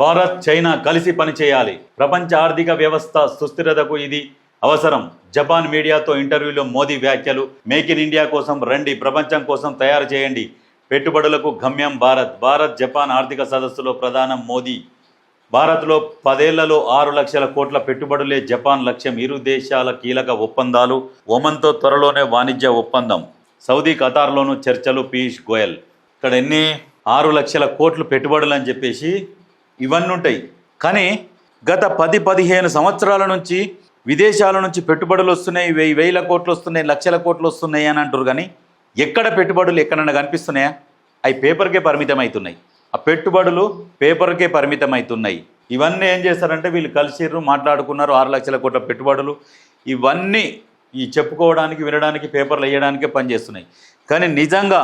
Bharat China కలిసి పనిచేయాలి. ప్రపంచ ఆర్థిక వ్యవస్థ సుస్థిరతకు ఇది అవసరం. జపాన్ మీడియాతో ఇంటర్వ్యూలో మోదీ వ్యాఖ్యలు. మేక్ ఇన్ ఇండియా కోసం రండి, ప్రపంచం కోసం తయారు చేయండి, పెట్టుబడులకు గమ్యం భారత్. భారత్ జపాన్ ఆర్థిక సదస్సులో ప్రధాని మోదీ. భారత్లో 10 ఏళ్లలో 6 లక్షల కోట్ల పెట్టుబడులే జపాన్ లక్ష్యం. ఇరు దేశాల కీలక ఒప్పందాలు. ఒమన్తో త్వరలోనే వాణిజ్య ఒప్పందం. సౌదీ ఖతార్లోనూ చర్చలు. పీయూష్ గోయల్. ఇక్కడ 6 లక్షల కోట్లు పెట్టుబడులు అని చెప్పేసి ఇవన్నీ ఉంటాయి. కానీ గత 10-15 సంవత్సరాల నుంచి విదేశాల నుంచి పెట్టుబడులు వస్తున్నాయి, వేల కోట్లు వస్తున్నాయి, లక్షల కోట్లు వస్తున్నాయి అని అంటారు. కానీ ఎక్కడ పెట్టుబడులు ఎక్కడన్నా కనిపిస్తున్నాయా? అవి పేపర్కే పరిమితం అవుతున్నాయి. ఆ పెట్టుబడులు పేపర్కే పరిమితం అవుతున్నాయి. ఇవన్నీ ఏం చేస్తారంటే వీళ్ళు కలిసిర్రు, మాట్లాడుకున్నారు, 6 లక్షల కోట్ల పెట్టుబడులు. ఇవన్నీ ఈ చెప్పుకోవడానికి, వినడానికి, పేపర్లు వేయడానికే పనిచేస్తున్నాయి. కానీ నిజంగా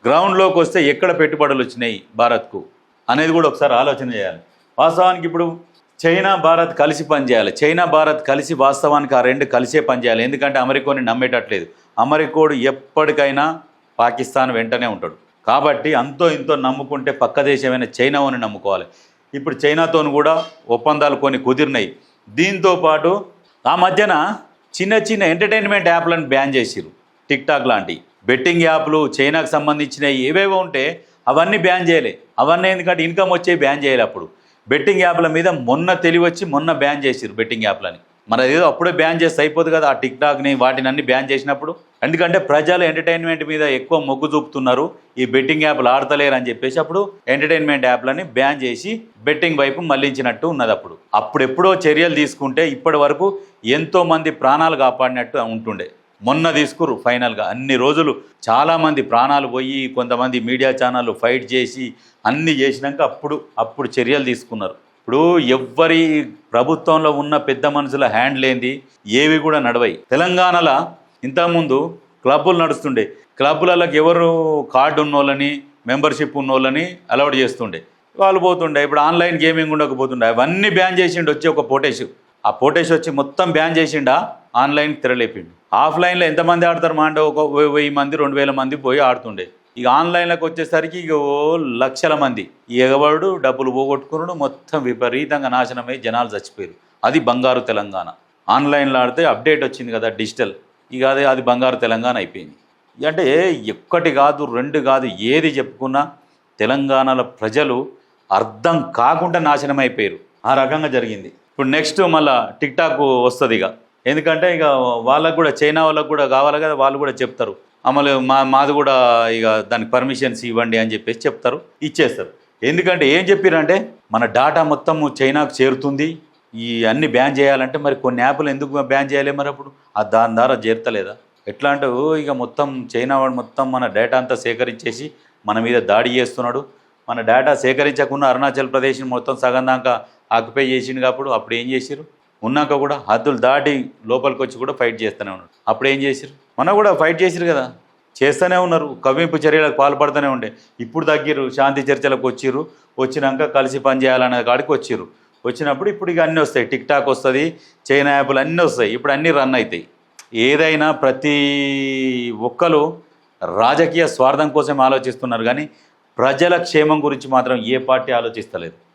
గ్రౌండ్లోకి వస్తే ఎక్కడ పెట్టుబడులు వచ్చినాయి భారత్కు అనేది కూడా ఒకసారి ఆలోచన చేయాలి. వాస్తవానికి ఇప్పుడు చైనా భారత్ కలిసి పనిచేయాలి. చైనా భారత్ కలిసి వాస్తవానికి ఆ రెండు కలిసే పనిచేయాలి. ఎందుకంటే అమెరికాని నమ్మేటట్లేదు. అమెరికోడు ఎప్పటికైనా పాకిస్తాన్ వెంటనే ఉంటాడు. కాబట్టి అంతో ఇంతో నమ్ముకుంటే పక్క దేశమైన చైనాని నమ్ముకోవాలి. ఇప్పుడు చైనాతో కూడా ఒప్పందాలు కొన్ని కుదిరినాయి. దీంతోపాటు ఆ మధ్యన చిన్న చిన్న ఎంటర్టైన్మెంట్ యాప్లను బ్యాన్ చేసిరు. టిక్టాక్ లాంటి బెట్టింగ్ యాప్లు చైనాకు సంబంధించినవి ఏవేవో ఉంటే అవన్నీ బ్యాన్ చేయలే. అవన్నీ ఎందుకంటే ఇన్కమ్ వచ్చే బ్యాన్ చేయాలి. అప్పుడు బెట్టింగ్ యాప్ల మీద మొన్న బ్యాన్ చేసిరు బెట్టింగ్ యాప్లని. మరి ఏదో అప్పుడే బ్యాన్ చేస్తే అయిపోదు కదా ఆ టిక్టాక్ని వాటిని అన్ని బ్యాన్ చేసినప్పుడు. ఎందుకంటే ప్రజలు ఎంటర్టైన్మెంట్ మీద ఎక్కువ మొగ్గు చూపుతున్నారు, ఈ బెట్టింగ్ యాప్లు ఆడతలేరు అని చెప్పేసి అప్పుడు ఎంటర్టైన్మెంట్ యాప్లని బ్యాన్ చేసి బెట్టింగ్ వైపు మళ్లించినట్టు ఉన్నది. అప్పుడెప్పుడో చర్యలు తీసుకుంటే ఇప్పటి వరకు ఎంతోమంది ప్రాణాలు కాపాడినట్టు ఉంటుండే. మొన్న తీసుకురు ఫైనల్గా. అన్ని రోజులు చాలామంది ప్రాణాలు పోయి, కొంతమంది మీడియా ఛానళ్ళు ఫైట్ చేసి అన్నీ చేసినాక అప్పుడు చర్యలు తీసుకున్నారు. ఇప్పుడు ఎవ్వరి ప్రభుత్వంలో ఉన్న పెద్ద మనుషుల హ్యాండ్ లేనిది ఏవి కూడా నడవయి. తెలంగాణలో ఇంతకుముందు క్లబ్బులు నడుస్తుండే. క్లబ్బులకి ఎవరు కార్డు ఉన్నోళ్ళని, మెంబర్షిప్ ఉన్నోళ్ళని అలౌడ్ చేస్తుండే, వాళ్ళు పోతుండే. ఇప్పుడు ఆన్లైన్ గేమింగ్ ఉండకపోతుండే. అవన్నీ బ్యాన్ చేసిండు వచ్చి ఒక పోటేష్. ఆ పోటేష్ వచ్చి మొత్తం బ్యాన్ చేసిండా, ఆన్లైన్ తెరలేపిండు. ఆఫ్లైన్లో ఎంతమంది ఆడతారు? మా అంటే ఒక 1000 మంది 2000 మంది పోయి ఆడుతుండే. ఇక ఆన్లైన్లోకి వచ్చేసరికి ఇక లక్షల మంది ఎగబడు, డబ్బులు పోగొట్టుకున్నాడు, మొత్తం విపరీతంగా నాశనమై జనాలు చచ్చిపోయారు. అది బంగారు తెలంగాణ. ఆన్లైన్లో ఆడితే అప్డేట్ వచ్చింది కదా డిజిటల్, ఇక అది బంగారు తెలంగాణ అయిపోయింది. అంటే ఒక్కటి కాదు, రెండు కాదు, ఏది చెప్పుకున్నా తెలంగాణలో ప్రజలు అర్థం కాకుండా నాశనం అయిపోయారు. ఆ రకంగా జరిగింది. ఇప్పుడు నెక్స్ట్ మళ్ళీ టిక్టాక్ వస్తుంది. ఎందుకంటే ఇక వాళ్ళకు కూడా చైనా వాళ్ళకు కూడా కావాలి కదా, వాళ్ళు కూడా చెప్తారు అమలు మాది కూడా ఇక దానికి పర్మిషన్స్ ఇవ్వండి అని చెప్పేసి చెప్తారు, ఇచ్చేస్తారు. ఎందుకంటే ఏం చెప్పారంటే మన డాటా మొత్తం చైనాకు చేరుతుంది, ఈ అన్ని బ్యాన్ చేయాలంటే మరి కొన్ని యాప్లు ఎందుకు బ్యాన్ చేయాలి? మరి అప్పుడు దాని ద్వారా చేరతలేదా? ఎట్లా అంటే ఇక మొత్తం చైనా వాడు మొత్తం మన డేటా అంతా సేకరించేసి మన మీద దాడి చేస్తున్నాడు. మన డేటా సేకరించకుండా అరుణాచల్ ప్రదేశ్ని మొత్తం సగం దాకా ఆక్యుపై చేసిండు. అప్పుడు ఏం చేసిరు? ఉన్నాక కూడా హద్దులు దాటి లోపలికి వచ్చి కూడా ఫైట్ చేస్తూనే ఉన్నాడు. అప్పుడు ఏం చేసిరు? మన కూడా ఫైట్ చేసిరు కదా, చేస్తూనే ఉన్నారు. కవ్వింపు చర్యలకు పాల్పడుతూనే ఉండే. ఇప్పుడు తగ్గిరు, శాంతి చర్చలకు వచ్చిర్రు. వచ్చినాక కలిసి పనిచేయాలనే కాడికి వచ్చినప్పుడు ఇప్పుడు ఇక అన్నీ వస్తాయి. టిక్టాక్ వస్తుంది, చైనా యాప్లు అన్నీ వస్తాయి. ఇప్పుడు అన్నీ రన్ అవుతాయి. ఏదైనా ప్రతి ఒక్కరు రాజకీయ స్వార్థం కోసం ఆలోచిస్తున్నారు, కానీ ప్రజల క్షేమం గురించి మాత్రం ఏ పార్టీ ఆలోచిస్తలేదు.